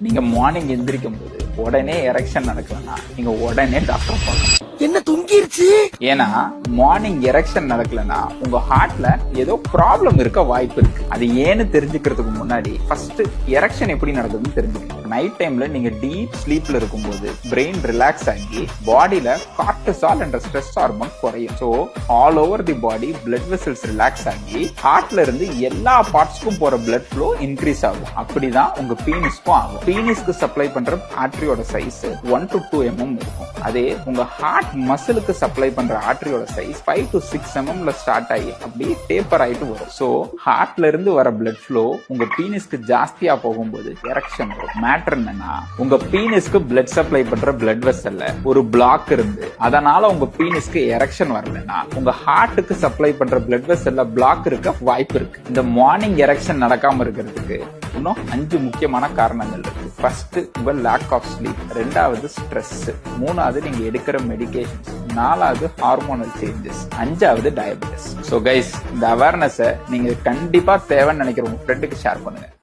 நீங்க மார்னிங் எந்திரிக்கும் போது உடனே எரெக்ஷன் நடக்கலன்னா நீங்க உடனே டாக்டர் பார்க்கணும். என்ன தொங்கிருச்சு? ஏன்னா மார்னிங் எரெக்ஷன் நடக்கலன்னா உங்க ஹார்ட்ல ஏதோ ப்ராப்ளம் இருக்க வாய்ப்பு இருக்கு. அது ஏன்னு தெரிஞ்சுக்கிறதுக்கு முன்னாடி ஃபர்ஸ்ட் எரெக்ஷன் எப்படி நடக்குதுன்னு தெரிஞ்சுக்கணும். நைட் டைம்ல நீங்க டீப் ஸ்லீப்ல இருக்கும்போது பிரெயின் ரிலாக்ஸ் ஆகி பாடியில கார்டிசால் என்ற ஸ்ட்ரெஸ் ஹார்மோன் குறையும். So all over the body blood vessels relax ஆகி ஹார்ட்ல இருந்து எல்லா பார்ட்ஸ்க்கும் போற பிளட் ஃப்ளோ இன்க்ரீஸ் ஆகும். அப்படிதான் உங்க பீனிஸ்க்கும் ஆகும். பீனிஸ்க்கு சப்ளை பண்ற ஆர்டரியோட சைஸ் 1 to 2 mm இருக்கும். அதே உங்க ஹார்ட் மசிலுக்கு சப்ளை பண்ற ஆர்டரியோட சைஸ் 5 to 6 mm ஸ்டார்ட் ஆகி அப்படியே டேப்பர் ஆயிட்டு வரும். சோ ஹார்ட்ல இருந்து வர பிளட் ஃப்ளோ உங்க பீனிஸ்க்கு ஜாஸ்தியா போகும்போது எரெக்ஷன் வரும். மேட்டர் என்னன்னா உங்க பீனிஸ்க்கு பிளட் சப்ளை பண்ற பிளட் வெசல்ல ஒரு பிளாக் இருந்து அதனால உங்க பீனிஸ்க்கு எரெக்ஷன் வரலன்னா உங்க ஹார்ட்டுக்கு சப்ளை பண்ற பிளட் வெசல்ல பிளாக் இருக்க வாய்ப்பு இருக்கு. இந்த மார்னிங் எரெக்ஷன் நடக்காம இருக்கிறதுக்கு இன்னும் 5 முக்கியமான காரணங்கள் இருக்கு. ஃபர்ஸ்ட் உங்க லேக் ஆஃப் ஸ்லீப், ரெண்டாவது ஸ்ட்ரெஸ், மூணாவது நீங்க எடுக்கிற மெடிகேஷன்ஸ், நாலாவது ஹார்மோனல் சேஞ்சஸ், அஞ்சாவது டயபெட்டிஸ். ஸோ கைஸ், இந்த அவேர்னஸை நீங்க கண்டிப்பா தேவைன்னு நினைக்கிற உங்க ஃப்ரெண்டுக்கு ஷேர் பண்ணுங்க.